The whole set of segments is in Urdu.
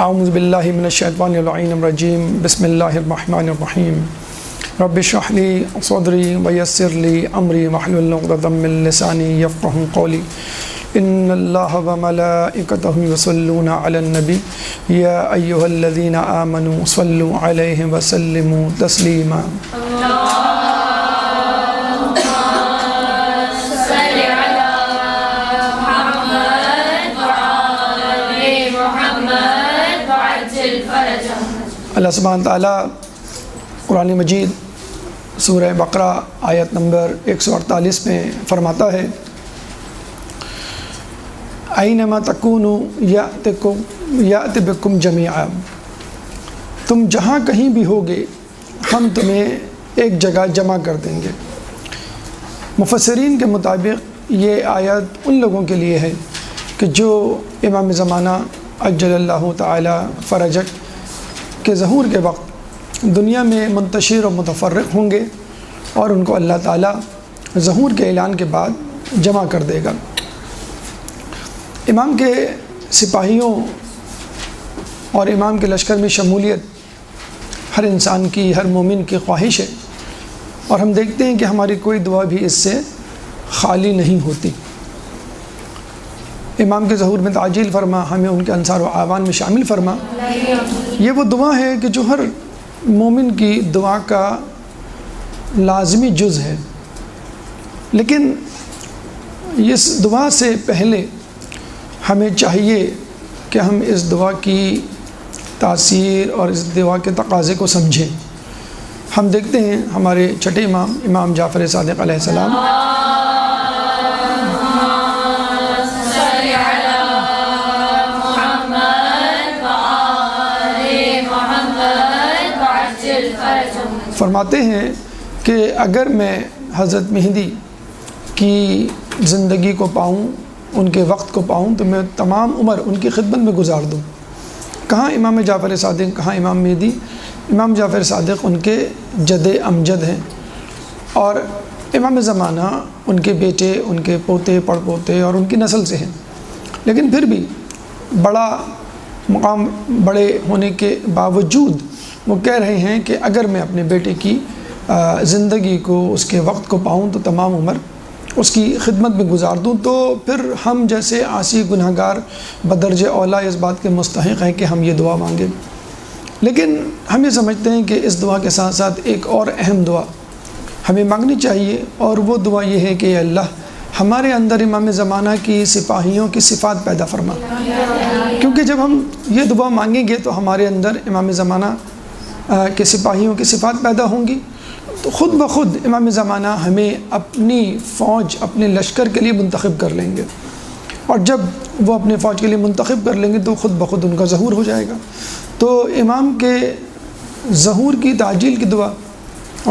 اعوذ باللہ من الشیطان الرجیم بسم اللہ الرحمن الرحیم رب اشرح لی صدری ویسر لی امری واحلل عقدۃ من لسانی یفقہوا قولی ان اللہ وملائکتہ یصلون علی النبی یا ایھا الذین آمنوا صلوا علیہ وسلموا تسلیما۔ اللہ سبحانہ تعالیٰ قرآن مجید سورہ بقرہ آیت نمبر 148 میں فرماتا ہے اینما تکونوا یأت بکم جمیعا، تم جہاں کہیں بھی ہوگے ہم تمہیں ایک جگہ جمع کر دیں گے۔ مفسرین کے مطابق یہ آیت ان لوگوں کے لیے ہے کہ جو امام زمانہ عجل اللہ تعالی فرجک کے ظہور کے وقت دنیا میں منتشر و متفرق ہوں گے اور ان کو اللہ تعالیٰ ظہور کے اعلان کے بعد جمع کر دے گا۔ امام کے سپاہیوں اور امام کے لشکر میں شمولیت ہر انسان کی، ہر مومن کی خواہش ہے، اور ہم دیکھتے ہیں کہ ہماری کوئی دعا بھی اس سے خالی نہیں ہوتی۔ امام کے ظہور میں تعجیل فرما، ہمیں ان کے انصار و اعوان میں شامل فرما۔ یہ وہ دعا ہے کہ جو ہر مومن کی دعا کا لازمی جز ہے، لیکن اس دعا سے پہلے ہمیں چاہیے کہ ہم اس دعا کی تاثیر اور اس دعا کے تقاضے کو سمجھیں۔ ہم دیکھتے ہیں ہمارے چھٹے امام جعفر صادق علیہ السلام فرماتے ہیں کہ اگر میں حضرت مہدی کی زندگی کو پاؤں، ان کے وقت کو پاؤں، تو میں تمام عمر ان کی خدمت میں گزار دوں۔ کہاں امام جعفر صادق، کہاں امام مہدی؟ امام جعفر صادق ان کے جد امجد ہیں، اور امام زمانہ ان کے بیٹے، ان کے پوتے پڑ پوتے اور ان کی نسل سے ہیں، لیکن پھر بھی بڑا مقام بڑے ہونے کے باوجود وہ کہہ رہے ہیں کہ اگر میں اپنے بیٹے کی زندگی کو، اس کے وقت کو پاؤں تو تمام عمر اس کی خدمت میں گزار دوں۔ تو پھر ہم جیسے عاصی گناہگار بدرج اولا اس بات کے مستحق ہیں کہ ہم یہ دعا مانگیں، لیکن ہم یہ سمجھتے ہیں کہ اس دعا کے ساتھ ساتھ ایک اور اہم دعا ہمیں مانگنی چاہیے، اور وہ دعا یہ ہے کہ اے اللہ ہمارے اندر امام زمانہ کی سپاہیوں کی صفات پیدا فرما، کیونکہ جب ہم یہ دعا مانگیں گے تو ہمارے اندر امام زمانہ کے سپاہیوں کی صفات پیدا ہوں گی، تو خود بخود امام زمانہ ہمیں اپنی فوج، اپنے لشکر کے لیے منتخب کر لیں گے، اور جب وہ اپنے فوج کے لیے منتخب کر لیں گے تو خود بخود ان کا ظہور ہو جائے گا۔ تو امام کے ظہور کی تعجیل کی دعا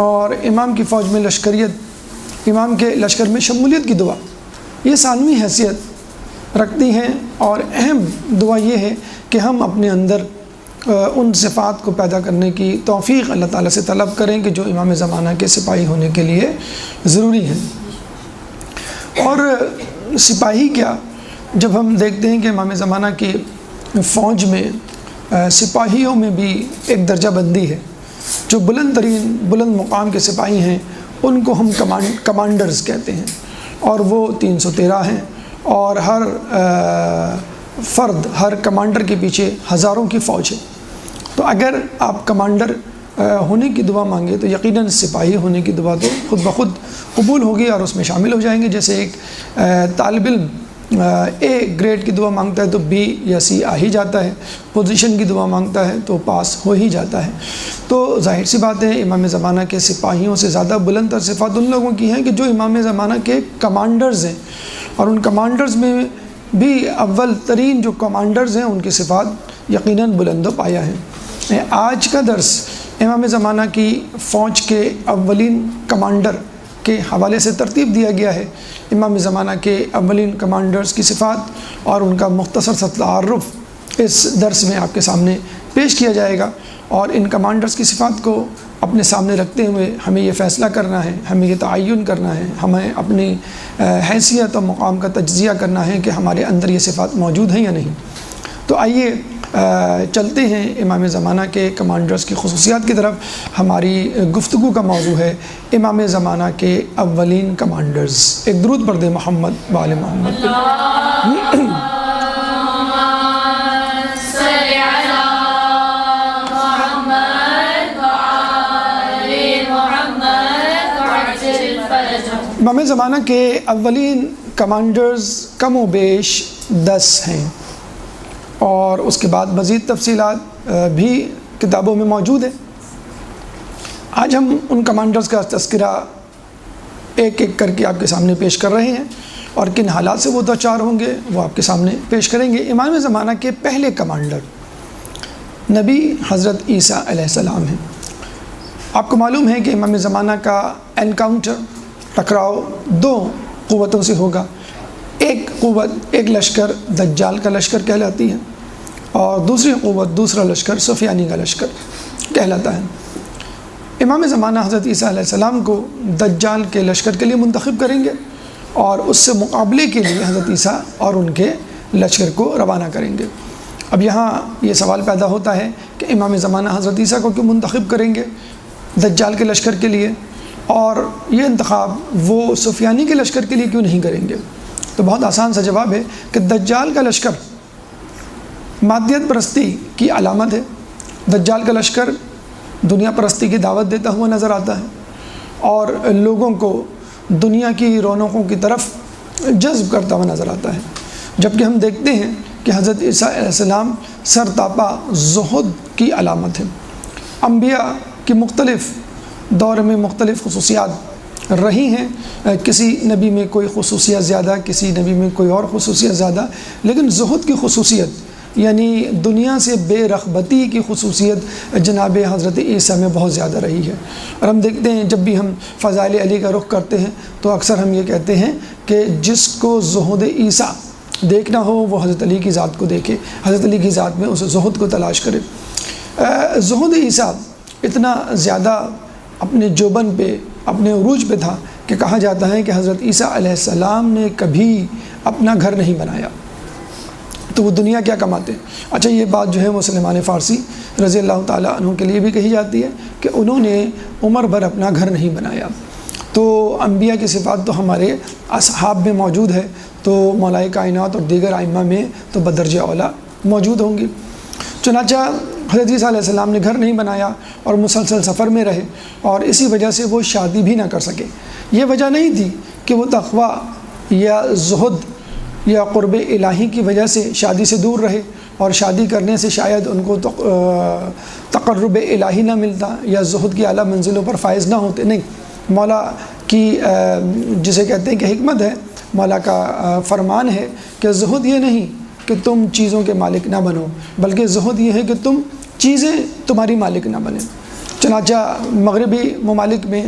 اور امام کی فوج میں لشکریت، امام کے لشکر میں شمولیت کی دعا، یہ ثانوی حیثیت رکھتی ہیں، اور اہم دعا یہ ہے کہ ہم اپنے اندر ان صفات کو پیدا کرنے کی توفیق اللہ تعالیٰ سے طلب کریں کہ جو امام زمانہ کے سپاہی ہونے کے لیے ضروری ہیں۔ اور سپاہی کیا، جب ہم دیکھتے ہیں کہ امام زمانہ کی فوج میں سپاہیوں میں بھی ایک درجہ بندی ہے، جو بلند مقام کے سپاہی ہیں ان کو ہم کمانڈرز کہتے ہیں، اور وہ 313 ہیں، اور ہر فرد، ہر کمانڈر کے پیچھے ہزاروں کی فوج ہے۔ تو اگر آپ کمانڈر ہونے کی دعا مانگے تو یقیناً سپاہی ہونے کی دعا تو خود بخود قبول ہوگی اور اس میں شامل ہو جائیں گے۔ جیسے ایک طالب علم اے گریڈ کی دعا مانگتا ہے تو بی یا سی آ ہی جاتا ہے، پوزیشن کی دعا مانگتا ہے تو پاس ہو ہی جاتا ہے۔ تو ظاہر سی بات ہے امام زمانہ کے سپاہیوں سے زیادہ بلند تر صفات ان لوگوں کی ہیں کہ جو امام زمانہ کے کمانڈرز ہیں، اور ان کمانڈرز میں بھی اول ترین جو کمانڈرز ہیں ان کی صفات یقیناً بلند و پایہ ہیں۔ آج کا درس امام زمانہ کی فوج کے اولین کمانڈر کے حوالے سے ترتیب دیا گیا ہے۔ امام زمانہ کے اولین کمانڈرز کی صفات اور ان کا مختصر سا تعارف اس درس میں آپ کے سامنے پیش کیا جائے گا، اور ان کمانڈرز کی صفات کو اپنے سامنے رکھتے ہوئے ہمیں یہ فیصلہ کرنا ہے، ہمیں یہ تعین کرنا ہے، ہمیں اپنی حیثیت اور مقام کا تجزیہ کرنا ہے کہ ہمارے اندر یہ صفات موجود ہیں یا نہیں۔ تو آئیے چلتے ہیں امام زمانہ کے کمانڈرز کی خصوصیات کی طرف۔ ہماری گفتگو کا موضوع ہے امام زمانہ کے اولین کمانڈرز۔ ایک درود پڑھ دیں محمد وآل محمد پہ۔ امام زمانہ کے اولین کمانڈرز کم و بیش 10 ہیں، اور اس کے بعد مزید تفصیلات بھی کتابوں میں موجود ہیں۔ آج ہم ان کمانڈرز کا تذکرہ ایک ایک کر کے آپ کے سامنے پیش کر رہے ہیں، اور کن حالات سے وہ دوچار ہوں گے وہ آپ کے سامنے پیش کریں گے۔ امام زمانہ کے پہلے کمانڈر نبی حضرت عیسیٰ علیہ السلام ہیں۔ آپ کو معلوم ہے کہ امام زمانہ کا انکاؤنٹر، ٹکراؤ 2 قوتوں سے ہوگا۔ ایک قوت، ایک لشکر دجال کا لشکر کہلاتی ہے، اور دوسری قوت، دوسرا لشکر سفیانی کا لشکر کہلاتا ہے۔ امام زمانہ حضرت عیسیٰ علیہ السلام کو دجال کے لشکر کے لیے منتخب کریں گے، اور اس سے مقابلے کے لیے حضرت عیسیٰ اور ان کے لشکر کو روانہ کریں گے۔ اب یہاں یہ سوال پیدا ہوتا ہے کہ امام زمانہ حضرت عیسیٰ کو کیوں منتخب کریں گے دجال کے لشکر کے لیے، اور یہ انتخاب وہ سفیانی کے لشکر کے لیے کیوں نہیں کریں گے؟ تو بہت آسان سا جواب ہے کہ دجال کا لشکر مادیت پرستی کی علامت ہے۔ دجال کا لشکر دنیا پرستی کی دعوت دیتا ہوا نظر آتا ہے، اور لوگوں کو دنیا کی رونقوں کی طرف جذب کرتا ہوا نظر آتا ہے، جبکہ ہم دیکھتے ہیں کہ حضرت عیسیٰ علیہ السلام سرتاپا زہد کی علامت ہے۔ انبیاء کی مختلف دور میں مختلف خصوصیات رہی ہیں، کسی نبی میں کوئی خصوصیت زیادہ، کسی نبی میں کوئی اور خصوصیت زیادہ، لیکن زہد کی خصوصیت یعنی دنیا سے بے رغبتی کی خصوصیت جناب حضرت عیسیٰ میں بہت زیادہ رہی ہے۔ اور ہم دیکھتے ہیں جب بھی ہم فضائل علی کا رخ کرتے ہیں تو اکثر ہم یہ کہتے ہیں کہ جس کو زہد عیسیٰ دیکھنا ہو وہ حضرت علی کی ذات کو دیکھے، حضرت علی کی ذات میں اس زہد کو تلاش کرے۔ زہد عیسیٰ اتنا زیادہ اپنے جوبن پہ، اپنے عروج پہ تھا کہ کہا جاتا ہے کہ حضرت عیسیٰ علیہ السلام نے کبھی اپنا گھر نہیں بنایا، تو وہ دنیا کیا کماتے ہیں۔ اچھا، یہ بات جو ہے وہ سلمان فارسی رضی اللہ تعالیٰ عنہ کے لیے بھی کہی جاتی ہے کہ انہوں نے عمر بھر اپنا گھر نہیں بنایا۔ تو انبیاء کی صفات تو ہمارے اصحاب میں موجود ہے، تو مولائے کائنات اور دیگر ائمہ میں تو بدرجہ اولیٰ موجود ہوں گی۔ چنانچہ حضرت عیسیٰ علیہ السلام نے گھر نہیں بنایا اور مسلسل سفر میں رہے، اور اسی وجہ سے وہ شادی بھی نہ کر سکے۔ یہ وجہ نہیں تھی کہ وہ تقویٰ یا زہد یا قرب الہی کی وجہ سے شادی سے دور رہے، اور شادی کرنے سے شاید ان کو تقرب الہی نہ ملتا یا زہد کی اعلیٰ منزلوں پر فائز نہ ہوتے۔ نہیں، مولا کی جسے کہتے ہیں کہ حکمت ہے، مولا کا فرمان ہے کہ زہد یہ نہیں کہ تم چیزوں کے مالک نہ بنو، بلکہ زہد یہ ہے کہ تم چیزیں تمہاری مالک نہ بنیں۔ چنانچہ مغربی ممالک میں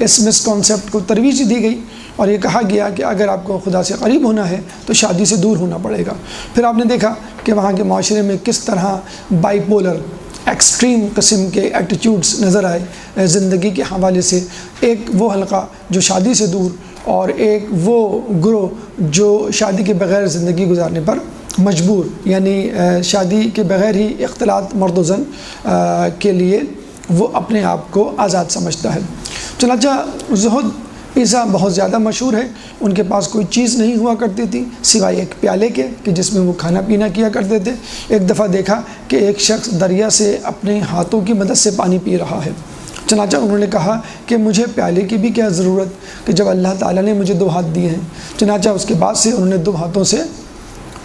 اس مسکانسیپٹ کو ترویج دی گئی، اور یہ کہا گیا کہ اگر آپ کو خدا سے قریب ہونا ہے تو شادی سے دور ہونا پڑے گا۔ پھر آپ نے دیکھا کہ وہاں کے معاشرے میں کس طرح بائی پولر ایکسٹریم قسم کے ایٹیٹیوڈز نظر آئے زندگی کے حوالے سے۔ ایک وہ حلقہ جو شادی سے دور، اور ایک وہ گروہ جو شادی کے بغیر زندگی گزارنے پر مجبور، یعنی شادی کے بغیر ہی اختلاط مرد و زن کے لیے وہ اپنے آپ کو آزاد سمجھتا ہے۔ چنانچہ زہد عیسیٰ بہت زیادہ مشہور ہے۔ ان کے پاس کوئی چیز نہیں ہوا کرتی تھی سوائے ایک پیالے کے کہ جس میں وہ کھانا پینا کیا کرتے تھے۔ ایک دفعہ دیکھا کہ ایک شخص دریا سے اپنے ہاتھوں کی مدد سے پانی پی رہا ہے، چنانچہ انہوں نے کہا کہ مجھے پیالے کی بھی کیا ضرورت کہ جب اللہ تعالیٰ نے مجھے 2 ہاتھ دیے ہیں۔ چنانچہ اس کے بعد سے انہوں نے 2 ہاتھوں سے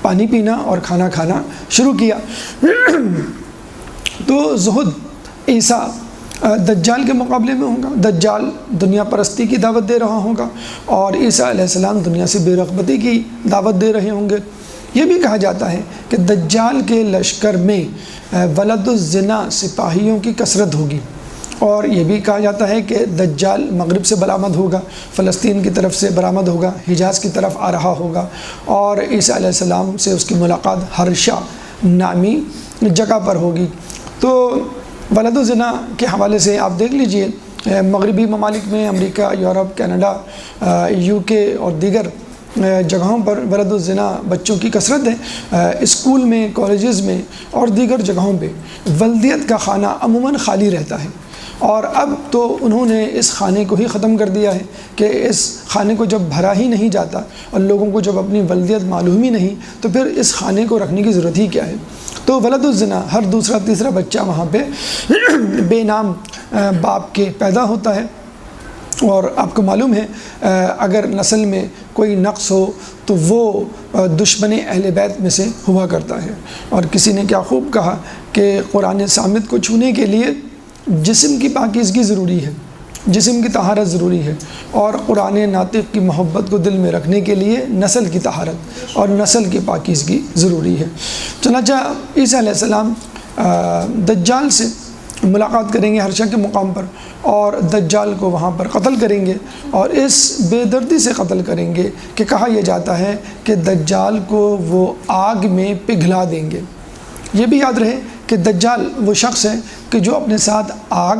پانی پینا اور کھانا کھانا شروع کیا۔ تو زہد عیسیٰ دجال کے مقابلے میں ہوگا۔ دجال دنیا پرستی کی دعوت دے رہا ہوگا، اور عیسیٰ علیہ السلام دنیا سے بے رغبتی کی دعوت دے رہے ہوں گے۔ یہ بھی کہا جاتا ہے کہ دجال کے لشکر میں ولد الزنا سپاہیوں کی کثرت ہوگی، اور یہ بھی کہا جاتا ہے کہ دجال مغرب سے برآمد ہوگا، فلسطین کی طرف سے برآمد ہوگا، حجاز کی طرف آ رہا ہوگا، اور عیسیٰ علیہ السلام سے اس کی ملاقات حرشہ نامی جگہ پر ہوگی۔ تو ولد الزنا کے حوالے سے آپ دیکھ لیجئے مغربی ممالک میں، امریکہ، یورپ، کینیڈا، UK اور دیگر جگہوں پر ولد الزنا بچوں کی کثرت ہے۔ اسکول میں، کالجز میں اور دیگر جگہوں پہ ولدیت کا خانہ عموماً خالی رہتا ہے، اور اب تو انہوں نے اس خانے کو ہی ختم کر دیا ہے کہ اس خانے کو جب بھرا ہی نہیں جاتا اور لوگوں کو جب اپنی ولدیت معلوم ہی نہیں تو پھر اس خانے کو رکھنے کی ضرورت ہی کیا ہے۔ تو ولد الزنا ہر دوسرا تیسرا بچہ وہاں پہ بے نام باپ کے پیدا ہوتا ہے، اور آپ کو معلوم ہے اگر نسل میں کوئی نقص ہو تو وہ دشمن اہل بیت میں سے ہوا کرتا ہے۔ اور کسی نے کیا خوب کہا کہ قرآن صامت کو چھونے کے لیے جسم کی پاکیزگی ضروری ہے، جسم کی طہارت ضروری ہے، اور قرآن ناطق کی محبت کو دل میں رکھنے کے لیے نسل کی طہارت اور نسل کی پاکیزگی ضروری ہے۔ چنانچہ عیسیٰ علیہ السلام دجال سے ملاقات کریں گے حرشہ کے مقام پر، اور دجال کو وہاں پر قتل کریں گے، اور اس بے دردی سے قتل کریں گے کہ کہا یہ جاتا ہے کہ دجال کو وہ آگ میں پگھلا دیں گے۔ یہ بھی یاد رہے کہ دجال وہ شخص ہے کہ جو اپنے ساتھ آگ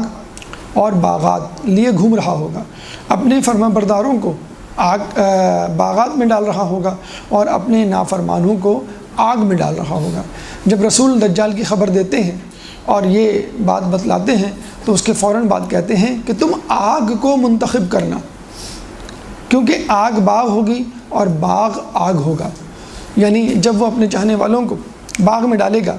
اور باغات لیے گھوم رہا ہوگا، اپنے فرما برداروں کو باغات میں ڈال رہا ہوگا اور اپنے نافرمانوں کو آگ میں ڈال رہا ہوگا۔ جب رسول دجال کی خبر دیتے ہیں اور یہ بات بتلاتے ہیں تو اس کے فوراً بعد کہتے ہیں کہ تم آگ کو منتخب کرنا، کیونکہ آگ باغ ہوگی اور باغ آگ ہوگا۔ یعنی جب وہ اپنے چاہنے والوں کو باغ میں ڈالے گا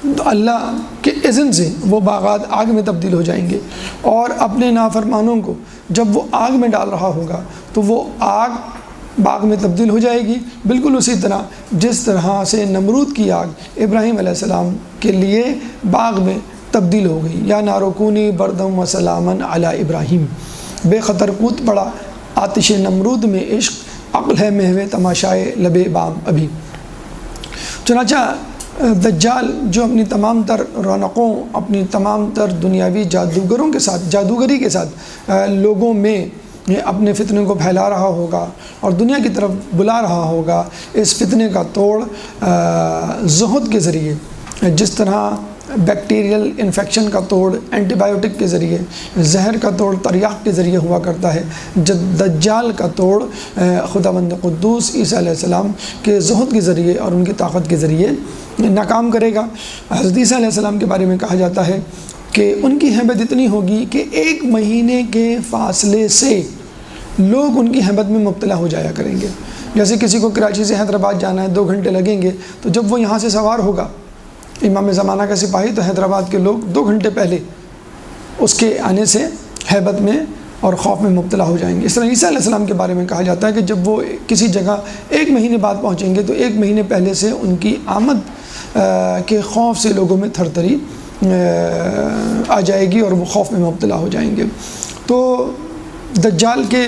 تو اللہ کے اذن سے وہ باغات آگ میں تبدیل ہو جائیں گے، اور اپنے نافرمانوں کو جب وہ آگ میں ڈال رہا ہوگا تو وہ آگ باغ میں تبدیل ہو جائے گی، بالکل اسی طرح جس طرح سے نمرود کی آگ ابراہیم علیہ السلام کے لیے باغ میں تبدیل ہو گئی۔ یا نارکونی بردم و سلامن علی ابراہیم، بے خطر کود پڑا آتش نمرود میں عشق، عقل ہے محو تماشائے لب بام ابھی۔ چنانچہ دجال جو اپنی تمام تر رونقوں، اپنی تمام تر دنیاوی جادوگری کے ساتھ لوگوں میں اپنے فتنے کو پھیلا رہا ہوگا اور دنیا کی طرف بلا رہا ہوگا، اس فتنے کا توڑ زہد کے ذریعے، جس طرح بیکٹیریل انفیکشن کا توڑ اینٹی بائیوٹک کے ذریعے، زہر کا توڑ تریاق کے ذریعے ہوا کرتا ہے، دجال کا توڑ خداوند قدوس عیسیٰ علیہ السلام کے زہد کے ذریعے اور ان کی طاقت کے ذریعے ناکام کرے گا۔ حضرت عیسیٰ علیہ السلام کے بارے میں کہا جاتا ہے کہ ان کی ہیبت اتنی ہوگی کہ 1 مہینے کے فاصلے سے لوگ ان کی ہیبت میں مبتلا ہو جایا کریں گے۔ جیسے کسی کو کراچی سے حیدرآباد جانا ہے، 2 گھنٹے لگیں گے، تو جب وہ یہاں سے سوار ہوگا امام زمانہ کا سپاہی، تو حیدرآباد کے لوگ 2 گھنٹے پہلے اس کے آنے سے ہیبت میں اور خوف میں مبتلا ہو جائیں گے۔ اس طرح عیسیٰ علیہ السلام کے بارے میں کہا جاتا ہے کہ جب وہ کسی جگہ 1 مہینے بعد پہنچیں گے تو 1 مہینے پہلے سے ان کی آمد کے خوف سے لوگوں میں تھر تھری آ جائے گی اور وہ خوف میں مبتلا ہو جائیں گے۔ تو دجال کے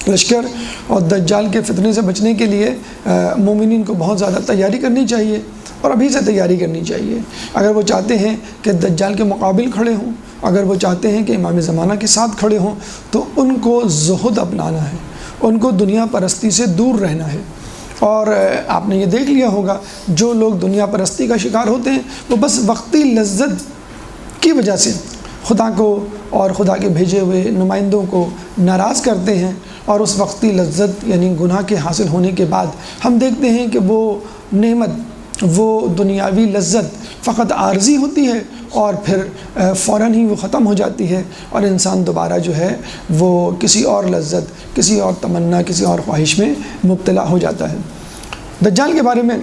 لشکر اور دجال کے فتنے سے بچنے کے لیے مومنین کو بہت زیادہ تیاری کرنی چاہیے، اور ابھی سے تیاری کرنی چاہیے۔ اگر وہ چاہتے ہیں کہ دجال کے مقابل کھڑے ہوں، اگر وہ چاہتے ہیں کہ امام زمانہ کے ساتھ کھڑے ہوں، تو ان کو زہد اپنانا ہے، ان کو دنیا پرستی سے دور رہنا ہے۔ اور آپ نے یہ دیکھ لیا ہوگا جو لوگ دنیا پرستی کا شکار ہوتے ہیں وہ بس وقتی لذت کی وجہ سے خدا کو اور خدا کے بھیجے ہوئے نمائندوں کو ناراض کرتے ہیں، اور اس وقتی لذت یعنی گناہ کے حاصل ہونے کے بعد ہم دیکھتے ہیں کہ وہ نعمت، وہ دنیاوی لذت فقط عارضی ہوتی ہے اور پھر فوراً ہی وہ ختم ہو جاتی ہے، اور انسان دوبارہ جو ہے وہ کسی اور لذت، کسی اور تمنا، کسی اور خواہش میں مبتلا ہو جاتا ہے۔ دجال کے بارے میں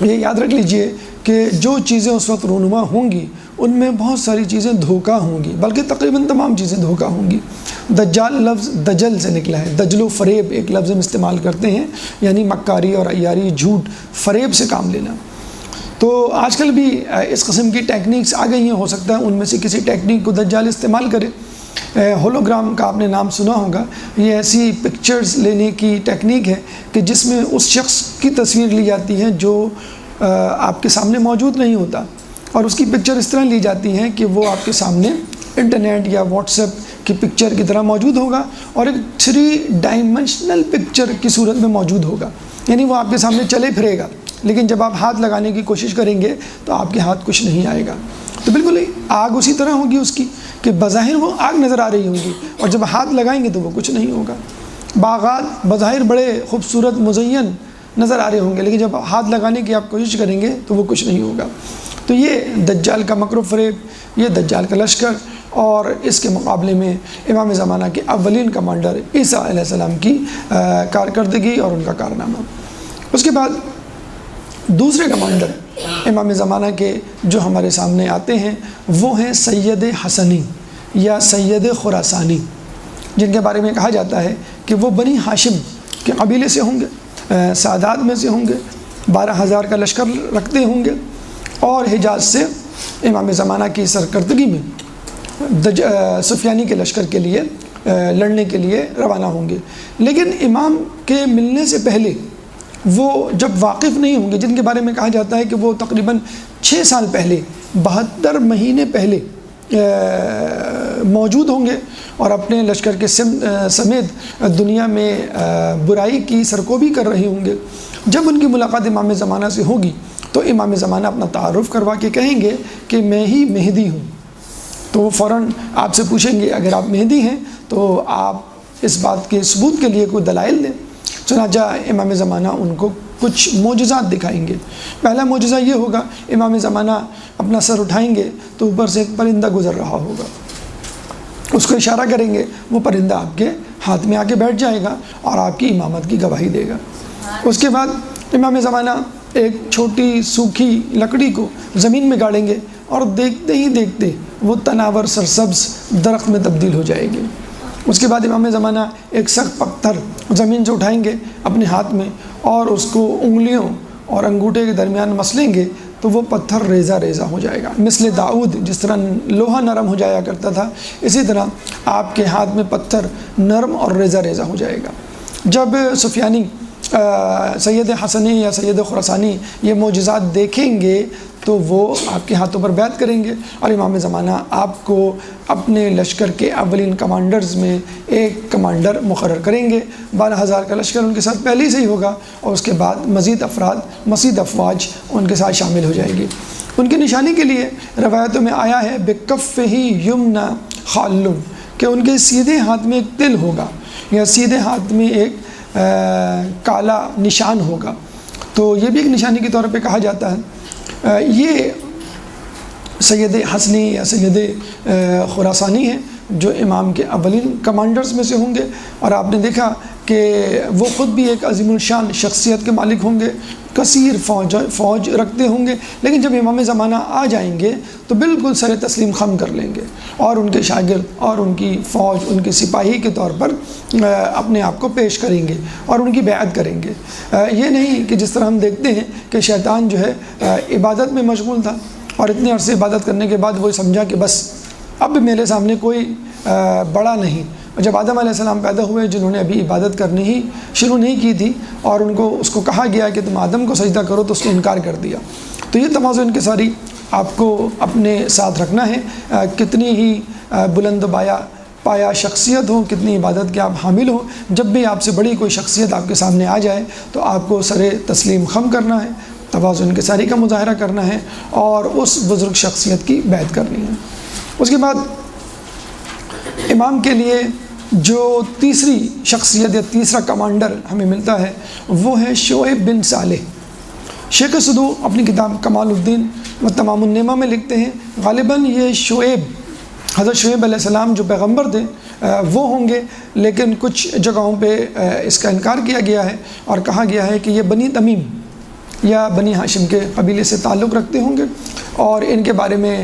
یہ یاد رکھ لیجئے کہ جو چیزیں اس وقت رونما ہوں گی ان میں بہت ساری چیزیں دھوکہ ہوں گی، بلکہ تقریباً تمام چیزیں دھوکہ ہوں گی۔ دجال لفظ دجل سے نکلا ہے، دجل و فریب ایک لفظ ہم استعمال کرتے ہیں، یعنی مکاری اور عیاری، جھوٹ، فریب سے کام لینا۔ تو آج کل بھی اس قسم کی ٹیکنیکس آ گئی ہیں، ہو سکتا ہے ان میں سے کسی ٹیکنیک کو دجال استعمال کرے۔ ہولوگرام کا آپ نے نام سنا ہوگا، یہ ایسی پکچرز لینے کی ٹیکنیک ہے کہ جس میں اس شخص کی تصویر لی جاتی ہے جو آپ کے سامنے موجود نہیں ہوتا، اور اس کی پکچر اس طرح لی جاتی ہے کہ وہ آپ کے سامنے انٹرنیٹ یا واٹس ایپ کی پکچر کی طرح موجود ہوگا، اور ایک 3 ڈائمنشنل پکچر کی صورت میں موجود ہوگا، یعنی وہ آپ کے سامنے چلے پھرے گا، لیکن جب آپ ہاتھ لگانے کی کوشش کریں گے تو آپ کے ہاتھ کچھ نہیں آئے گا۔ تو بالکل آگ اسی طرح ہوگی اس کی کہ بظاہر وہ آگ نظر آ رہی ہوگی، اور جب ہاتھ لگائیں گے تو وہ کچھ نہیں ہوگا۔ باغات بظاہر بڑے خوبصورت مزین نظر آ رہے ہوں گے، لیکن جب ہاتھ لگانے کی آپ کوشش کریں گے تو وہ کچھ نہیں ہوگا۔ تو یہ دجال کا مکر و فریب، یہ دجال کا لشکر، اور اس کے مقابلے میں امام زمانہ کے اولین کمانڈر عیسیٰ علیہ السلام کی کارکردگی اور ان کا کارنامہ۔ اس کے بعد دوسرے کمانڈر امام زمانہ کے جو ہمارے سامنے آتے ہیں وہ ہیں سید حسنی یا سید خراسانی، جن کے بارے میں کہا جاتا ہے کہ وہ بنی ہاشم کے قبیلے سے ہوں گے، سادات میں سے ہوں گے، 12,000 کا لشکر رکھتے ہوں گے، اور حجاز سے امام زمانہ کی سرکردگی میں سفیانی کے لشکر کے لیے لڑنے کے لیے روانہ ہوں گے۔ لیکن امام کے ملنے سے پہلے وہ جب واقف نہیں ہوں گے، جن کے بارے میں کہا جاتا ہے کہ وہ تقریباً 6 سال پہلے، 72 مہینے پہلے موجود ہوں گے اور اپنے لشکر کے سمیت دنیا میں برائی کی سرکوبی کر رہے ہوں گے، جب ان کی ملاقات امام زمانہ سے ہوگی تو امام زمانہ اپنا تعارف کروا کے کہیں گے کہ میں ہی مہدی ہوں۔ تو وہ فوراً آپ سے پوچھیں گے اگر آپ مہدی ہیں تو آپ اس بات کے ثبوت کے لیے کوئی دلائل دیں۔ چنانچہ امام زمانہ ان کو کچھ معجزات دکھائیں گے۔ پہلا معجزہ یہ ہوگا، امام زمانہ اپنا سر اٹھائیں گے تو اوپر سے ایک پرندہ گزر رہا ہوگا، اس کو اشارہ کریں گے، وہ پرندہ آپ کے ہاتھ میں آ کے بیٹھ جائے گا اور آپ کی امامت کی گواہی دے گا۔ اس کے بعد امام زمانہ ایک چھوٹی سوکھی لکڑی کو زمین میں گاڑیں گے اور دیکھتے ہی دیکھتے وہ تناور سرسبز درخت میں تبدیل ہو جائے گی۔ اس کے بعد امام زمانہ ایک سخت پتھر زمین سے اٹھائیں گے اپنے ہاتھ میں اور اس کو انگلیوں اور انگوٹھے کے درمیان مسلیں گے تو وہ پتھر ریزہ ریزہ ہو جائے گا، مثل داؤد جس طرح لوہا نرم ہو جایا کرتا تھا، اسی طرح آپ کے ہاتھ میں پتھر نرم اور ریزہ ریزہ ہو جائے گا۔ جب سفیانی سید حسنی یا سید خراسانی یہ معجزات دیکھیں گے تو وہ آپ کے ہاتھوں پر بیعت کریں گے اور امام زمانہ آپ کو اپنے لشکر کے اولین کمانڈرز میں ایک کمانڈر مقرر کریں گے۔ 12,000 کا لشکر ان کے ساتھ پہلے سے ہی ہوگا اور اس کے بعد مزید افواج ان کے ساتھ شامل ہو جائے گی۔ ان کی نشانی کے لیے روایتوں میں آیا ہے بِکَفِّهِ یمنی خال، کہ ان کے سیدھے ہاتھ میں ایک تل ہوگا یا سیدھے ہاتھ میں ایک کالا نشان ہوگا، تو یہ بھی ایک نشانی کے طور پہ کہا جاتا ہے۔ یہ سید حسنی یا سید خراسانی ہیں جو امام کے اولین کمانڈرز میں سے ہوں گے، اور آپ نے دیکھا کہ وہ خود بھی ایک عظیم الشان شخصیت کے مالک ہوں گے، کثیر فوج رکھتے ہوں گے، لیکن جب امام زمانہ آ جائیں گے تو بالکل سر تسلیم خم کر لیں گے اور ان کے شاگرد اور ان کی فوج ان کے سپاہی کے طور پر اپنے آپ کو پیش کریں گے اور ان کی بیعت کریں گے۔ یہ نہیں کہ جس طرح ہم دیکھتے ہیں کہ شیطان جو ہے عبادت میں مشغول تھا اور اتنے عرصے عبادت کرنے کے بعد وہ سمجھا کہ بس اب میرے سامنے کوئی بڑا نہیں، اور جب آدم علیہ السلام پیدا ہوئے جنہوں نے ابھی عبادت کرنی ہی شروع نہیں کی تھی اور اس کو کہا گیا کہ تم آدم کو سجدہ کرو تو اس نے انکار کر دیا۔ تو یہ تمازو انکساری آپ کو اپنے ساتھ رکھنا ہے، کتنی ہی بلند پایا شخصیت ہو، کتنی عبادت کے آپ حامل ہوں، جب بھی آپ سے بڑی کوئی شخصیت آپ کے سامنے آ جائے تو آپ کو سر تسلیم خم کرنا ہے، تواضع انکساری کا مظاہرہ کرنا ہے اور اس بزرگ شخصیت کی بیعت کرنی ہے۔ اس کے بعد امام کے لیے جو تیسری شخصیت یا تیسرا کمانڈر ہمیں ملتا ہے وہ ہے شعیب بن صالح۔ شیخ صدوق اپنی کتاب کمال الدین و تمام النعمہ میں لکھتے ہیں غالباً یہ حضرت شعیب علیہ السلام جو پیغمبر تھے وہ ہوں گے، لیکن کچھ جگہوں پہ اس کا انکار کیا گیا ہے اور کہا گیا ہے کہ یہ بنی تمیم یا بنی ہاشم کے قبیلے سے تعلق رکھتے ہوں گے، اور ان کے بارے میں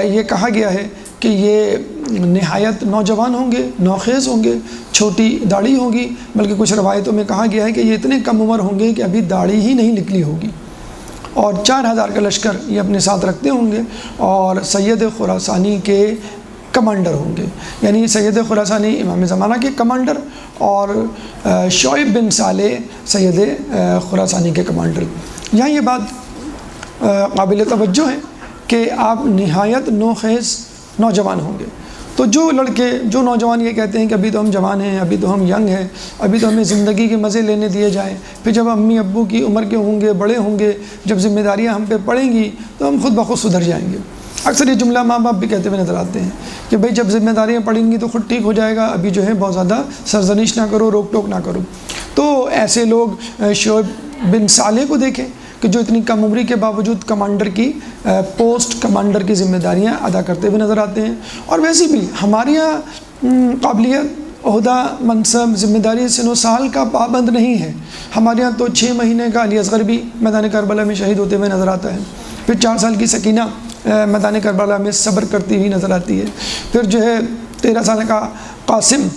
یہ کہا گیا ہے کہ یہ نہایت نوجوان ہوں گے، نوخیز ہوں گے، چھوٹی داڑھی ہوگی، بلکہ کچھ روایتوں میں کہا گیا ہے کہ یہ اتنے کم عمر ہوں گے کہ ابھی داڑھی ہی نہیں نکلی ہوگی، اور 4,000 کا لشکر یہ اپنے ساتھ رکھتے ہوں گے اور سید خراسانی کے کمانڈر ہوں گے، یعنی سید خراسانی امام زمانہ کے کمانڈر اور شعیب بن صالح سید خراسانی کے کمانڈر۔ یہاں یہ بات قابل توجہ ہے کہ آپ نہایت نوخیز نوجوان ہوں گے، تو جو نوجوان یہ کہتے ہیں کہ ابھی تو ہم جوان ہیں، ابھی تو ہم ینگ ہیں، ابھی تو ہمیں زندگی کے مزے لینے دیے جائیں، پھر جب امی ابو کی عمر کے ہوں گے، بڑے ہوں گے، جب ذمہ داریاں ہم پہ پڑیں گی تو ہم خود بخود سدھر جائیں گے، اکثر یہ جملہ ماں باپ بھی کہتے ہوئے نظر آتے ہیں کہ بھائی جب ذمہ داریاں پڑیں گی تو خود ٹھیک ہو جائے گا، ابھی جو ہے بہت زیادہ سرزنش نہ کرو، روک ٹوک نہ کرو۔ تو ایسے لوگ شعیب بن صالح کو دیکھیں کہ جو اتنی کم عمری کے باوجود کمانڈر کی پوسٹ کمانڈر کی ذمہ داریاں ادا کرتے ہوئے نظر آتے ہیں۔ اور ویسے بھی ہمارے یہاں قابلیت، عہدہ، منصب، ذمہ داری سن و سال کا پابند نہیں ہے۔ ہمارے یہاں تو 6 مہینے کا علی اصغر بھی میدان کربلا میں شہید ہوتے ہوئے نظر آتا ہے، پھر 4 سال کی سکینہ میدان کربلا میں صبر کرتی ہوئی نظر آتی ہے، پھر جو ہے 13 سال کا قاسم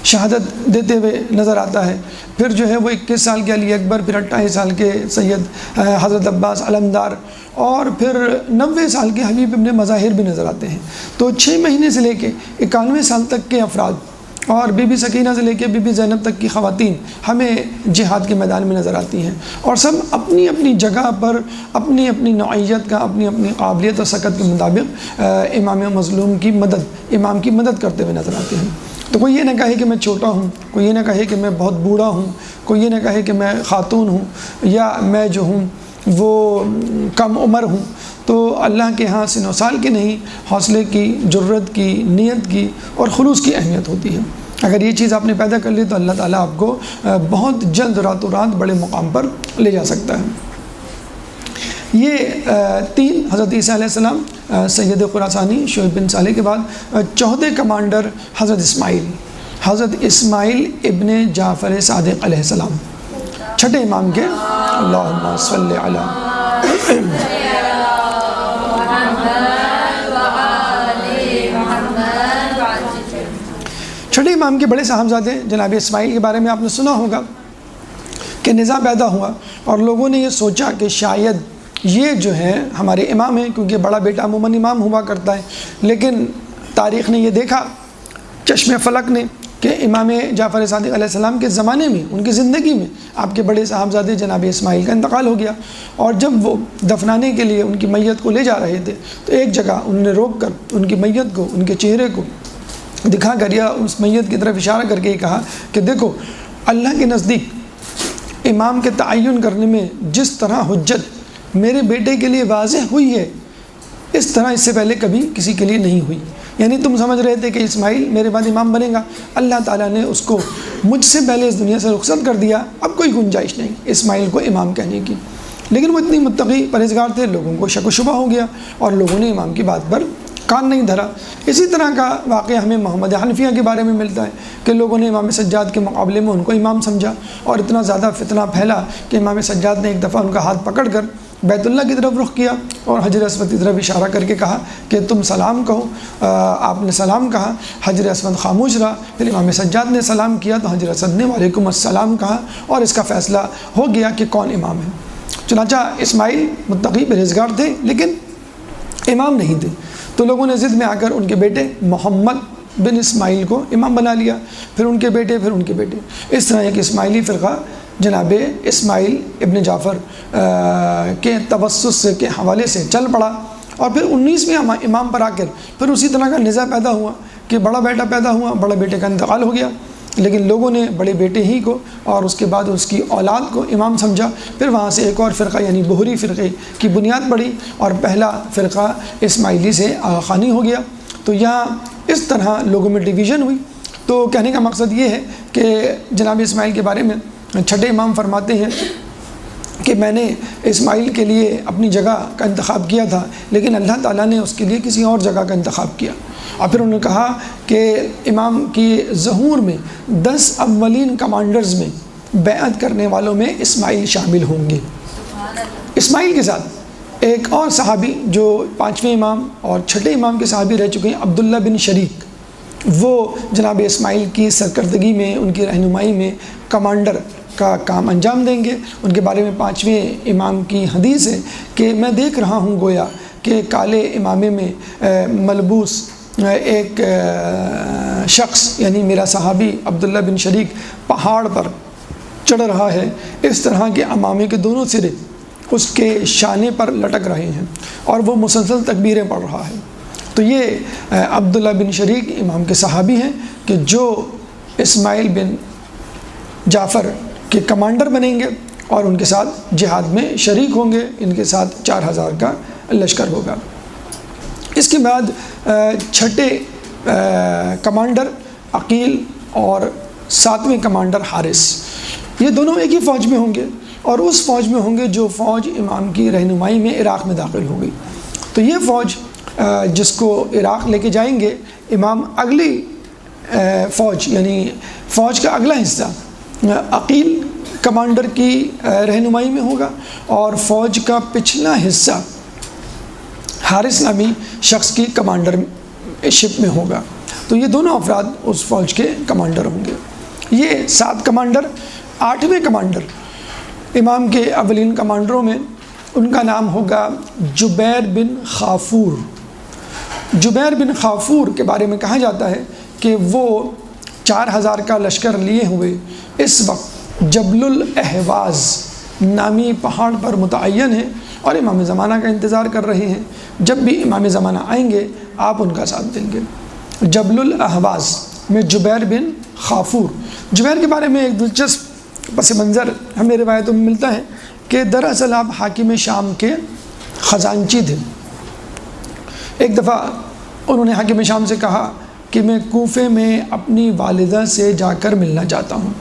شہادت دیتے ہوئے نظر آتا ہے، پھر جو ہے وہ 21 سال کے علی اکبر، پھر 28 سال کے سید حضرت عباس علمدار، اور پھر 90 سال کے حبیب ابن مظاہر بھی نظر آتے ہیں۔ تو 6 مہینے سے لے کے 91 سال تک کے افراد اور بی بی سکینہ سے لے کے بی بی زینب تک کی خواتین ہمیں جہاد کے میدان میں نظر آتی ہیں، اور سب اپنی اپنی جگہ پر اپنی اپنی نوعیت کا، اپنی اپنی قابلیت اور سکت کے مطابق امام مظلوم کی مدد، امام کی مدد کرتے ہوئے نظر آتے ہیں۔ تو کوئی یہ نہ کہے کہ میں چھوٹا ہوں، کوئی یہ نہ کہے کہ میں بہت بوڑھا ہوں، کوئی یہ نہ کہے کہ میں خاتون ہوں یا میں جو ہوں وہ کم عمر ہوں۔ تو اللہ کے ہاں سن و سال کی نہیں، حوصلے کی، جرت کی، نیت کی اور خلوص کی اہمیت ہوتی ہے۔ اگر یہ چیز آپ نے پیدا کر لی تو اللہ تعالیٰ آپ کو بہت جلد راتوں رات بڑے مقام پر لے جا سکتا ہے۔ یہ 3 حضرت عیسیٰ علیہ السلام، سید خراسانی، شعیب بن صالح کے بعد 4تھے کمانڈر حضرت اسماعیل ابن جعفر صادق علیہ السلام، 6ٹھے امام کے۔ اللہم صلی علی چھٹے امام کے بڑے صاحبزادے جناب اسماعیل کے بارے میں آپ نے سنا ہوگا کہ نزاع پیدا ہوا، اور لوگوں نے یہ سوچا کہ شاید یہ جو ہے ہمارے امام ہیں، کیونکہ بڑا بیٹا عموماً امام ہوا کرتا ہے، لیکن تاریخ نے یہ دیکھا، چشم فلک نے، کہ امام جعفر صادق علیہ السلام کے زمانے میں، ان کی زندگی میں آپ کے بڑے صاحبزادے جناب اسماعیل کا انتقال ہو گیا۔ اور جب وہ دفنانے کے لیے ان کی میت کو لے جا رہے تھے تو ایک جگہ انہوں نے روک کر ان کی میت کو، ان کے چہرے کو دکھا کر یا اس میت کی طرف اشارہ کر کے یہ کہا کہ دیکھو، اللہ کے نزدیک امام کے تعین کرنے میں جس طرح حجت میرے بیٹے کے لیے واضح ہوئی ہے، اس طرح اس سے پہلے کبھی کسی کے لیے نہیں ہوئی۔ یعنی تم سمجھ رہے تھے کہ اسماعیل میرے بعد امام بنے گا، اللہ تعالیٰ نے اس کو مجھ سے پہلے اس دنیا سے رخصت کر دیا، اب کوئی گنجائش نہیں اسماعیل کو امام کہنے کی۔ لیکن وہ اتنی متقی پرہیزگار تھے، لوگوں کو شک و شبہ ہو گیا اور لوگوں نے امام کی بات پر کان نہیں دھرا۔ اسی طرح کا واقعہ ہمیں محمد حنفیہ کے بارے میں ملتا ہے کہ لوگوں نے امام سجاد کے مقابلے میں ان کو امام سمجھا، اور اتنا زیادہ فتنہ پھیلا کہ امام سجاد نے ایک دفعہ ان کا ہاتھ پکڑ کر بیت اللہ کی طرف رخ کیا اور حجر اسود کی طرف اشارہ کر کے کہا کہ تم سلام کہو۔ آپ نے سلام کہا، حجر اسود خاموش رہا، پھر امام سجاد نے سلام کیا تو حجر اسود نے وعلیکم السلام کہا، اور اس کا فیصلہ ہو گیا کہ کون امام ہے۔ چنانچہ اسماعیل متقی پرہیزگار تھے لیکن امام نہیں تھے، تو لوگوں نے ضد میں آ کر ان کے بیٹے محمد بن اسماعیل کو امام بنا لیا، پھر ان کے بیٹے، پھر ان کے بیٹے، اس طرح ایک اسماعیلی فرقہ جناب اسماعیل ابن جعفر کے توسط کے حوالے سے چل پڑا، اور پھر 19ویں امام پر آ کر پھر اسی طرح کا نزاع پیدا ہوا کہ بڑا بیٹا پیدا ہوا، بڑے بیٹے کا انتقال ہو گیا، لیکن لوگوں نے بڑے بیٹے ہی کو اور اس کے بعد اس کی اولاد کو امام سمجھا۔ پھر وہاں سے ایک اور فرقہ یعنی بہری فرقے کی بنیاد پڑی، اور پہلا فرقہ اسماعیلی سے آغا خوانی ہو گیا۔ تو یہاں اس طرح لوگوں میں ڈویژن ہوئی۔ تو کہنے کا مقصد یہ ہے کہ جناب اسماعیل کے بارے میں 6ٹھے امام فرماتے ہیں کہ میں نے اسماعیل کے لیے اپنی جگہ کا انتخاب کیا تھا، لیکن اللہ تعالیٰ نے اس کے لیے کسی اور جگہ کا انتخاب کیا۔ اور پھر انہوں نے کہا کہ امام کی ظہور میں 10 اولین کمانڈرز میں بیعت کرنے والوں میں اسماعیل شامل ہوں گے۔ اسماعیل کے ساتھ ایک اور صحابی جو 5ویں امام اور 6ٹھے امام کے صحابی رہ چکے ہیں، عبداللہ بن شریک، وہ جناب اسماعیل کی سرکردگی میں، ان کی رہنمائی میں کمانڈر کا کام انجام دیں گے۔ ان کے بارے میں 5ویں امام کی حدیث ہے کہ میں دیکھ رہا ہوں گویا کہ کالے امامے میں ملبوس ایک شخص یعنی میرا صحابی عبداللہ بن شریک پہاڑ پر چڑھ رہا ہے، اس طرح کے امامے کے دونوں سرے اس کے شانے پر لٹک رہے ہیں اور وہ مسلسل تکبیریں پڑھ رہا ہے۔ تو یہ عبداللہ بن شریک امام کے صحابی ہیں کہ جو اسماعیل بن جعفر کے کمانڈر بنیں گے اور ان کے ساتھ جہاد میں شریک ہوں گے، ان کے ساتھ 4000 کا لشکر ہوگا۔ اس کے بعد چھٹے کمانڈر عقیل اور 7ویں کمانڈر حارث، یہ دونوں ایک ہی فوج میں ہوں گے اور اس فوج میں ہوں گے جو فوج امام کی رہنمائی میں عراق میں داخل ہو گئی۔ تو یہ فوج جس کو عراق لے کے جائیں گے، امام اگلی فوج یعنی فوج کا اگلا حصہ عقیل کمانڈر کی رہنمائی میں ہوگا اور فوج کا پچھلا حصہ حارث نامی شخص کی کمانڈر شپ میں ہوگا۔ تو یہ دونوں افراد اس فوج کے کمانڈر ہوں گے۔ یہ 7 کمانڈر، 8ویں کمانڈر امام کے اولین کمانڈروں میں ان کا نام ہوگا جبیر بن خافور۔ جبیر بن خافور کے بارے میں کہا جاتا ہے کہ وہ 4000 کا لشکر لیے ہوئے اس وقت جبل الاحواز نامی پہاڑ پر متعین ہیں اور امام زمانہ کا انتظار کر رہے ہیں۔ جب بھی امام زمانہ آئیں گے آپ ان کا ساتھ دیں گے۔ جبل الاحواز میں جبیر بن خافور۔ جبیر کے بارے میں ایک دلچسپ پس منظر ہمیں روایتوں میں ملتا ہے کہ دراصل آپ حاکم شام کے خزانچی تھے۔ ایک دفعہ انہوں نے حاکم شام سے کہا کہ میں کوفے میں اپنی والدہ سے جا کر ملنا چاہتا ہوں۔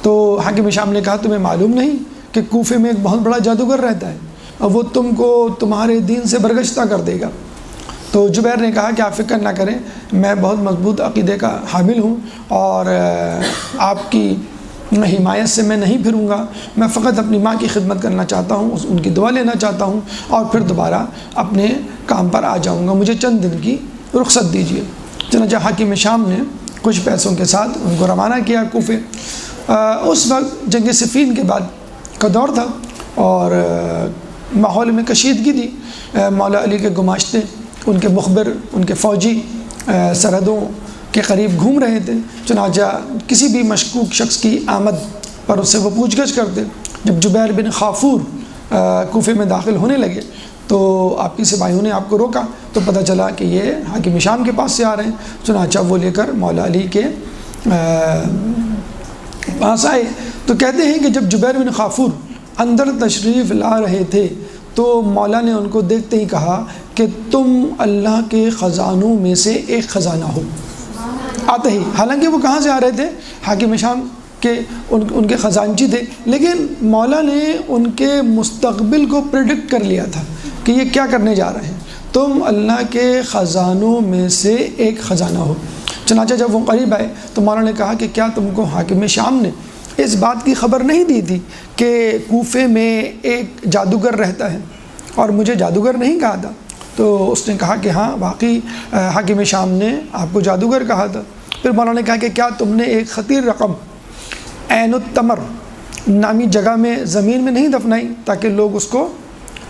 تو حاکم شام نے کہا تمہیں معلوم نہیں کہ کوفے میں ایک بہت بڑا جادوگر رہتا ہے اور وہ تم کو تمہارے دین سے برگشتہ کر دے گا۔ تو جبیر نے کہا کہ آپ فکر نہ کریں، میں بہت مضبوط عقیدے کا حامل ہوں اور آپ کی حمایت سے میں نہیں پھروں گا، میں فقط اپنی ماں کی خدمت کرنا چاہتا ہوں، ان کی دعا لینا چاہتا ہوں اور پھر دوبارہ اپنے کام پر آ جاؤں گا، مجھے چند دن کی رخصت دیجیے۔ چنانچہ حاکم شام نے کچھ پیسوں کے ساتھ ان کو روانہ کیا کوفے۔ اس وقت جنگ صفین کے بعد کا دور تھا اور ماحول میں کشیدگی تھی۔ مولا علی کے گماشتے، ان کے مخبر، ان کے فوجی سرحدوں کے قریب گھوم رہے تھے، چنانچہ کسی بھی مشکوک شخص کی آمد پر اس سے وہ پوچھ گچھ کرتے۔ جب جبیر بن خافور کوفے میں داخل ہونے لگے تو آپ کی سپاہیوں نے آپ کو روکا، تو پتہ چلا کہ یہ حاکم شام کے پاس سے آ رہے ہیں۔ چنانچہ وہ لے کر مولا علی کے پاس آئے۔ تو کہتے ہیں کہ جب جبیر بن خافور اندر تشریف لا رہے تھے تو مولا نے ان کو دیکھتے ہی کہا کہ تم اللہ کے خزانوں میں سے ایک خزانہ ہو۔ آتے ہی، حالانکہ وہ کہاں سے آ رہے تھے؟ حاکم شام کے ان کے خزانچی تھے، لیکن مولا نے ان کے مستقبل کو پریڈکٹ کر لیا تھا کہ یہ کیا کرنے جا رہے ہیں، تم اللہ کے خزانوں میں سے ایک خزانہ ہو۔ چنانچہ جب وہ قریب آئے تو مولا نے کہا کہ کیا تم کو حاکم شام نے اس بات کی خبر نہیں دی تھی کہ کوفے میں ایک جادوگر رہتا ہے اور مجھے جادوگر نہیں کہا تھا؟ تو اس نے کہا کہ ہاں واقعی حاکم شام نے آپ کو جادوگر کہا تھا۔ پھر مولانا نے کہا کہ کیا تم نے ایک خطیر رقم عین التمر نامی جگہ میں زمین میں نہیں دفنائی تاکہ لوگ اس کو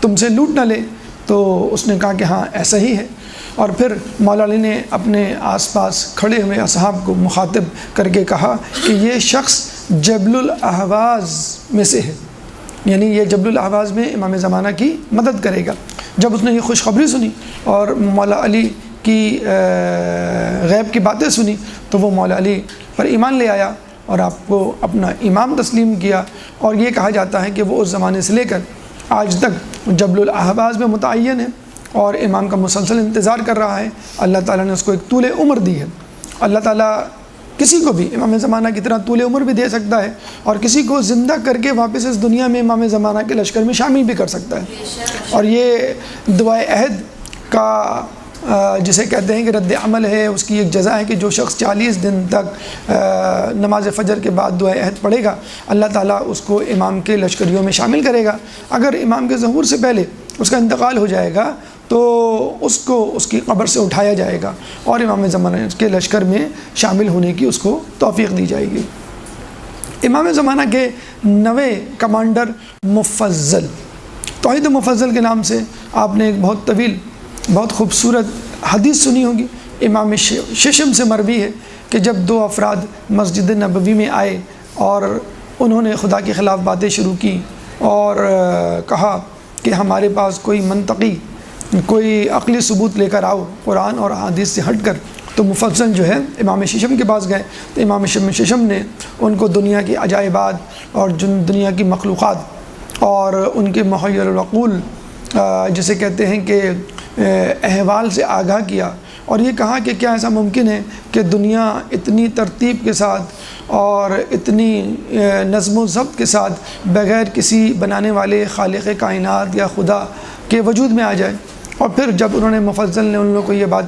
تم سے لوٹ نہ لے؟ تو اس نے کہا کہ ہاں ایسا ہی ہے۔ اور پھر مولا علی نے اپنے آس پاس کھڑے ہوئے اصحاب کو مخاطب کر کے کہا کہ یہ شخص جبل الاحواز میں سے ہے، یعنی یہ جبل الاحواز میں امام زمانہ کی مدد کرے گا۔ جب اس نے یہ خوشخبری سنی اور مولا علی کی غیب کی باتیں سنی تو وہ مولا علی پر ایمان لے آیا اور آپ کو اپنا امام تسلیم کیا۔ اور یہ کہا جاتا ہے کہ وہ اس زمانے سے لے کر آج تک جبل الاحواز میں متعین ہے اور امام کا مسلسل انتظار کر رہا ہے۔ اللہ تعالیٰ نے اس کو ایک طول عمر دی ہے۔ اللہ تعالیٰ کسی کو بھی امام زمانہ کی طرح طول عمر بھی دے سکتا ہے اور کسی کو زندہ کر کے واپس اس دنیا میں امام زمانہ کے لشکر میں شامل بھی کر سکتا ہے۔ اور یہ دعائے عہد کا جسے کہتے ہیں کہ رد عمل ہے، اس کی ایک جزا ہے کہ جو شخص 40 دن تک نماز فجر کے بعد دعائے عہد پڑھے گا اللہ تعالیٰ اس کو امام کے لشکریوں میں شامل کرے گا۔ اگر امام کے ظہور سے پہلے اس کا انتقال ہو جائے گا تو اس کو اس کی قبر سے اٹھایا جائے گا اور امام زمانہ کے لشکر میں شامل ہونے کی اس کو توفیق دی جائے گی۔ امام زمانہ کے 9ویں کمانڈر مفضل، توحید مفضل کے نام سے آپ نے ایک بہت طویل بہت خوبصورت حدیث سنی ہوگی۔ امام ششم سے مروی ہے کہ جب 2 افراد مسجد نبوی میں آئے اور انہوں نے خدا کے خلاف باتیں شروع کی اور کہا کہ ہمارے پاس کوئی منطقی کوئی عقلی ثبوت لے کر آؤ قرآن اور حدیث سے ہٹ کر، تو مفضل جو ہے امام ششم کے پاس گئے تو امام ششم نے ان کو دنیا کی عجائبات اور دنیا کی مخلوقات اور ان کے محیر العقول جسے کہتے ہیں کہ احوال سے آگاہ کیا اور یہ کہا کہ کیا ایسا ممکن ہے کہ دنیا اتنی ترتیب کے ساتھ اور اتنی نظم و ضبط کے ساتھ بغیر کسی بنانے والے خالق کائنات یا خدا کے وجود میں آ جائے؟ اور پھر جب انہوں نے مفضل نے ان لوگوں کو یہ بات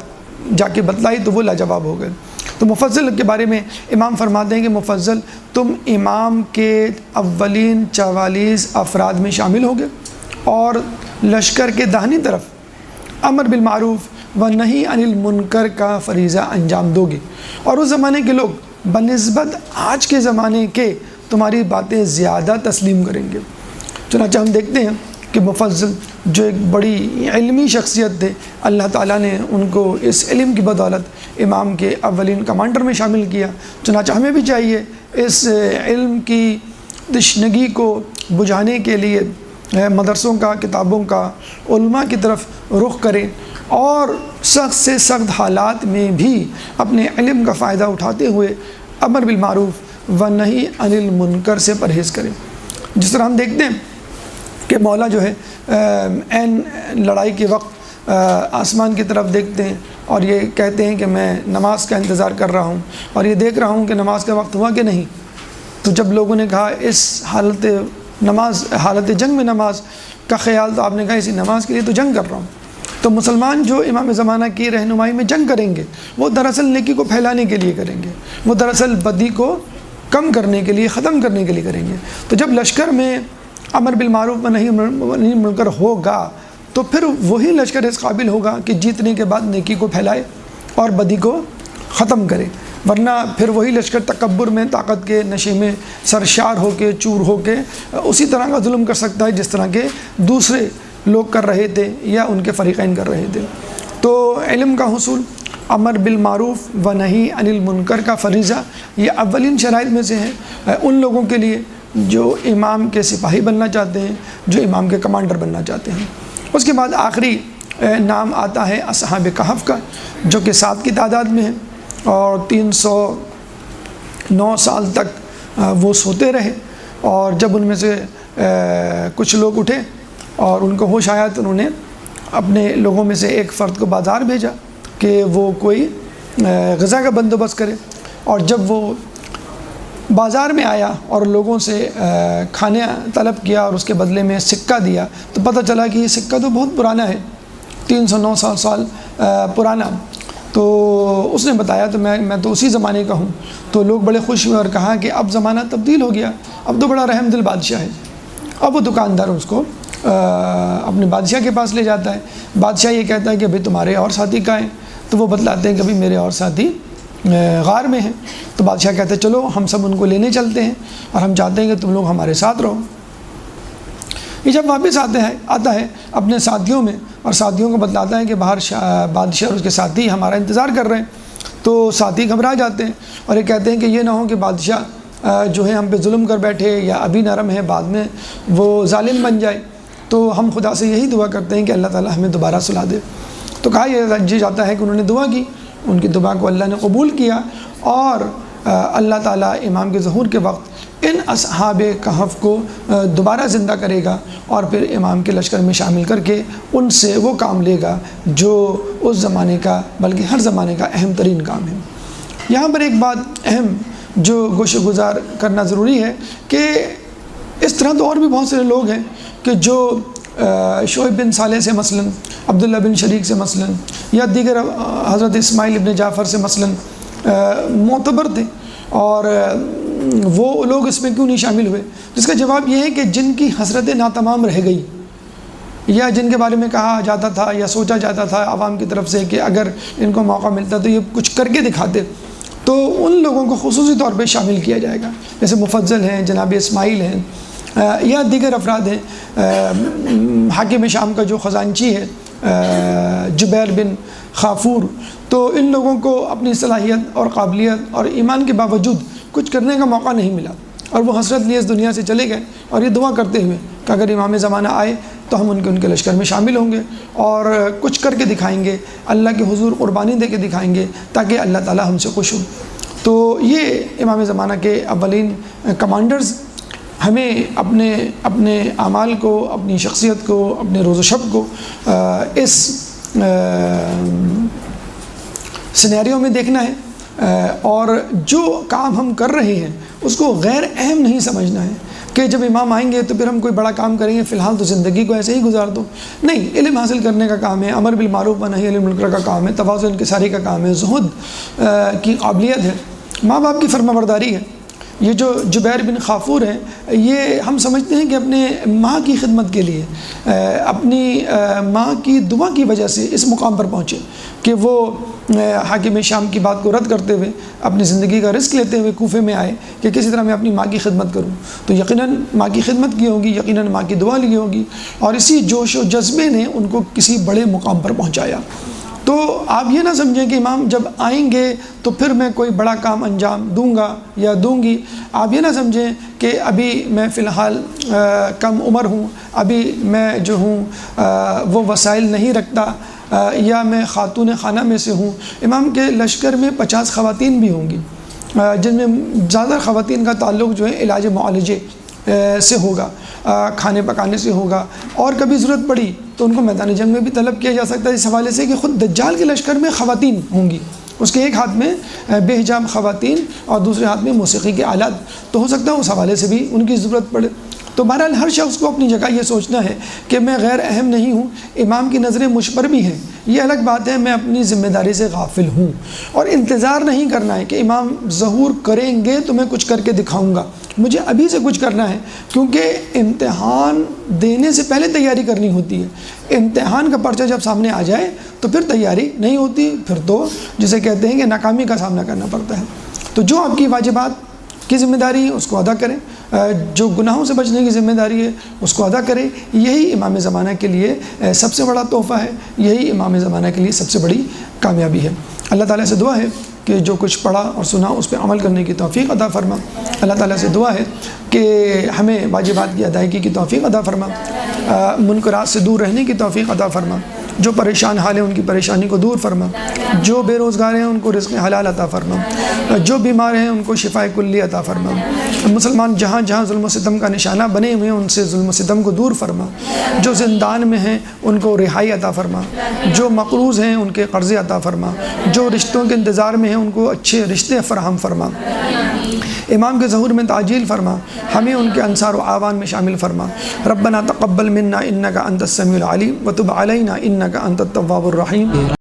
جا کے بتلائی تو وہ لاجواب ہو گئے۔ تو مفضل کے بارے میں امام فرماتے ہیں کہ مفضل تم امام کے اولین 44 افراد میں شامل ہوگے اور لشکر کے داہنی طرف امر بالمعروف و نہی عن المنکر کا فریضہ انجام دو گے، اور اس زمانے کے لوگ بنسبت آج کے زمانے کے تمہاری باتیں زیادہ تسلیم کریں گے۔ چنانچہ ہم دیکھتے ہیں کہ مفضل جو ایک بڑی علمی شخصیت تھے، اللہ تعالیٰ نے ان کو اس علم کی بدولت امام کے اولین کمانڈر میں شامل کیا۔ چنانچہ ہمیں بھی چاہیے اس علم کی تشنگی کو بجھانے کے لیے مدرسوں کا، کتابوں کا، علماء کی طرف رخ کریں اور سخت سے سخت حالات میں بھی اپنے علم کا فائدہ اٹھاتے ہوئے امر بالمعروف و نہی عن المنکر سے پرہیز کریں۔ جس طرح ہم دیکھتے ہیں کہ مولا جو ہے عین لڑائی کے وقت آسمان کی طرف دیکھتے ہیں اور یہ کہتے ہیں کہ میں نماز کا انتظار کر رہا ہوں اور یہ دیکھ رہا ہوں کہ نماز کا وقت ہوا کہ نہیں۔ تو جب لوگوں نے کہا اس حالت جنگ میں نماز کا خیال، تو آپ نے کہا اسی نماز کے لیے تو جنگ کر رہا ہوں۔ تو مسلمان جو امام زمانہ کی رہنمائی میں جنگ کریں گے وہ دراصل نیکی کو پھیلانے کے لیے کریں گے، وہ دراصل بدی کو کم کرنے کے لیے، ختم کرنے کے لیے کریں گے۔ تو جب لشکر میں امر بالمعروف و نہی عن المنکر ہوگا تو پھر وہی لشکر اس قابل ہوگا کہ جیتنے کے بعد نیکی کو پھیلائے اور بدی کو ختم کرے، ورنہ پھر وہی لشکر تکبر میں، طاقت کے نشے میں سرشار ہو کے، چور ہو کے اسی طرح کا ظلم کر سکتا ہے جس طرح کے دوسرے لوگ کر رہے تھے یا ان کے فریقین کر رہے تھے۔ تو علم کا حصول، امر بالمعروف و نہی عن المنکر کا فریضہ، یہ اولین شرائط میں سے ہے ان لوگوں کے لیے جو امام کے سپاہی بننا چاہتے ہیں، جو امام کے کمانڈر بننا چاہتے ہیں۔ اس کے بعد آخری نام آتا ہے اصحاب کہف کا، جو کہ 7 کی تعداد میں ہے اور 309 سال تک وہ سوتے رہے، اور جب ان میں سے کچھ لوگ اٹھے اور ان کو ہوش آیا تو انہوں نے اپنے لوگوں میں سے ایک فرد کو بازار بھیجا کہ وہ کوئی غذا کا بندوبست کرے، اور جب وہ بازار میں آیا اور لوگوں سے کھانے طلب کیا اور اس کے بدلے میں سکہ دیا تو پتہ چلا کہ یہ سکہ تو بہت پرانا ہے، 309 سال پرانا۔ تو اس نے بتایا تو میں تو اسی زمانے کا ہوں۔ تو لوگ بڑے خوش ہوئے اور کہا کہ اب زمانہ تبدیل ہو گیا، اب تو بڑا رحم دل بادشاہ ہے۔ اب وہ دکاندار اس کو اپنے بادشاہ کے پاس لے جاتا ہے۔ بادشاہ یہ کہتا ہے کہ بھئی تمہارے اور ساتھی کہاں ہیں؟ تو وہ بتلاتے ہیں کہ بھئی میرے اور ساتھی غار میں ہیں۔ تو بادشاہ کہتے ہیں چلو ہم سب ان کو لینے چلتے ہیں اور ہم چاہتے ہیں کہ تم لوگ ہمارے ساتھ رہو۔ یہ جب واپس آتا ہے اپنے ساتھیوں میں اور ساتھیوں کو بتلاتا ہے کہ باہر بادشاہ اور اس کے ساتھی ہمارا انتظار کر رہے ہیں، تو ساتھی گھبرا جاتے ہیں اور یہ کہتے ہیں کہ یہ نہ ہو کہ بادشاہ جو ہے ہم پہ ظلم کر بیٹھے یا ابھی نرم ہے بعد میں وہ ظالم بن جائے، تو ہم خدا سے یہی دعا کرتے ہیں کہ اللہ تعالیٰ ہمیں دوبارہ صلح دے۔ تو کہا یہ جاتا ہے کہ انہوں نے دعا کی، ان کی دعا کو اللہ نے قبول کیا اور اللہ تعالیٰ امام کے ظہور کے وقت ان اصحاب کہف کو دوبارہ زندہ کرے گا اور پھر امام کے لشکر میں شامل کر کے ان سے وہ کام لے گا جو اس زمانے کا بلکہ ہر زمانے کا اہم ترین کام ہے۔ یہاں پر ایک بات اہم جو گوشہ گزار کرنا ضروری ہے کہ اس طرح تو اور بھی بہت سے لوگ ہیں کہ جو شعیب بن صالح سے مثلا، عبداللہ بن شریک سے مثلا یا دیگر حضرت اسماعیل ابن جعفر سے مثلا معتبر تھے، اور وہ لوگ اس میں کیوں نہیں شامل ہوئے؟ جس کا جواب یہ ہے کہ جن کی حسرت ناتمام رہ گئی یا جن کے بارے میں کہا جاتا تھا یا سوچا جاتا تھا عوام کی طرف سے کہ اگر ان کو موقع ملتا تو یہ کچھ کر کے دکھاتے، تو ان لوگوں کو خصوصی طور پہ شامل کیا جائے گا، جیسے مفضل ہیں، جناب اسماعیل ہیں یا دیگر افراد ہیں، حاکم شام کا جو خزانچی ہے جبیر بن خافور، تو ان لوگوں کو اپنی صلاحیت اور قابلیت اور ایمان کے باوجود کچھ کرنے کا موقع نہیں ملا اور وہ حسرت لیے اس دنیا سے چلے گئے، اور یہ دعا کرتے ہوئے کہ اگر امام زمانہ آئے تو ہم ان کے لشکر میں شامل ہوں گے اور کچھ کر کے دکھائیں گے، اللہ کے حضور قربانی دے کے دکھائیں گے تاکہ اللہ تعالیٰ ہم سے خوش ہو۔ تو یہ امام زمانہ کے اولین کمانڈرز ہمیں اپنے اعمال کو، اپنی شخصیت کو، اپنے روز و شب کو اس سینیریو میں دیکھنا ہے، اور جو کام ہم کر رہے ہیں اس کو غیر اہم نہیں سمجھنا ہے کہ جب امام آئیں گے تو پھر ہم کوئی بڑا کام کریں گے، فی الحال تو زندگی کو ایسے ہی گزار دو. نہیں، علم حاصل کرنے کا کام ہے، امر بالمعروف و نہی عن المنکر کا کام ہے، تواضع انکساری کا کام ہے، زہد کی قابلیت ہے، ماں باپ کی فرما برداری ہے. یہ جو جبیر بن خافور ہیں، یہ ہم سمجھتے ہیں کہ اپنے ماں کی خدمت کے لیے، اپنی ماں کی دعا کی وجہ سے اس مقام پر پہنچے کہ وہ حاکم شام کی بات کو رد کرتے ہوئے اپنی زندگی کا رسک لیتے ہوئے کوفے میں آئے کہ کسی طرح میں اپنی ماں کی خدمت کروں. تو یقیناً ماں کی خدمت کی ہوگی، یقیناً ماں کی دعا لی ہوگی، اور اسی جوش و جذبے نے ان کو کسی بڑے مقام پر پہنچایا. تو آپ یہ نہ سمجھیں کہ امام جب آئیں گے تو پھر میں کوئی بڑا کام انجام دوں گا یا دوں گی. آپ یہ نہ سمجھیں کہ ابھی میں فی الحال کم عمر ہوں، ابھی میں جو ہوں وہ وسائل نہیں رکھتا، یا میں خاتون خانہ میں سے ہوں. امام کے لشکر میں 50 خواتین بھی ہوں گی، جن میں زیادہ خواتین کا تعلق جو ہے علاج معالجے سے ہوگا، کھانے پکانے سے ہوگا، اور کبھی ضرورت پڑی تو ان کو میدان جنگ میں بھی طلب کیا جا سکتا ہے، اس حوالے سے کہ خود دجال کے لشکر میں خواتین ہوں گی، اس کے ایک ہاتھ میں بے حجاب خواتین اور دوسرے ہاتھ میں موسیقی کے آلات، تو ہو سکتا ہے اس حوالے سے بھی ان کی ضرورت پڑے. تو بہرحال ہر شخص کو اپنی جگہ یہ سوچنا ہے کہ میں غیر اہم نہیں ہوں، امام کی نظریں مجھ پر بھی ہیں. یہ الگ بات ہے میں اپنی ذمہ داری سے غافل ہوں، اور انتظار نہیں کرنا ہے کہ امام ظہور کریں گے تو میں کچھ کر کے دکھاؤں گا. مجھے ابھی سے کچھ کرنا ہے، کیونکہ امتحان دینے سے پہلے تیاری کرنی ہوتی ہے. امتحان کا پرچہ جب سامنے آ جائے تو پھر تیاری نہیں ہوتی، پھر تو جسے کہتے ہیں کہ ناکامی کا سامنا کرنا پڑتا ہے. تو جو آپ کی واجبات کی ذمہ داری ہے اس کو ادا کریں، جو گناہوں سے بچنے کی ذمہ داری ہے اس کو ادا کریں. یہی امام زمانہ کے لیے سب سے بڑا تحفہ ہے، یہی امام زمانہ کے لیے سب سے بڑی کامیابی ہے. اللہ تعالیٰ سے دعا ہے کہ جو کچھ پڑھا اور سنا اس پہ عمل کرنے کی توفیق عطا فرما. اللہ تعالیٰ سے دعا ہے کہ ہمیں واجبات کی ادائیگی کی توفیق عطا فرما، منکرات سے دور رہنے کی توفیق عطا فرما. جو پریشان حال ہیں ان کی پریشانی کو دور فرما، جو بے روزگار ہیں ان کو رزق حلال عطا فرما، جو بیمار ہیں ان کو شفاء کلی عطا فرما. مسلمان جہاں جہاں ظلم و ستم کا نشانہ بنے ہوئے ہیں ان سے ظلم و ستم کو دور فرما. جو زندان میں ہیں ان کو رہائی عطا فرما، جو مقروض ہیں ان کے قرضے عطا فرما، جو رشتوں کے انتظار میں ہیں ان کو اچھے رشتے فراہم فرما. امام کے ظہور میں تعجیل فرما، ہمیں ان کے انصار و اعوان میں شامل فرما. ربنا تقبل منا انک انت السمیع العلیم وتب علینا انک انت التواب الرحیم.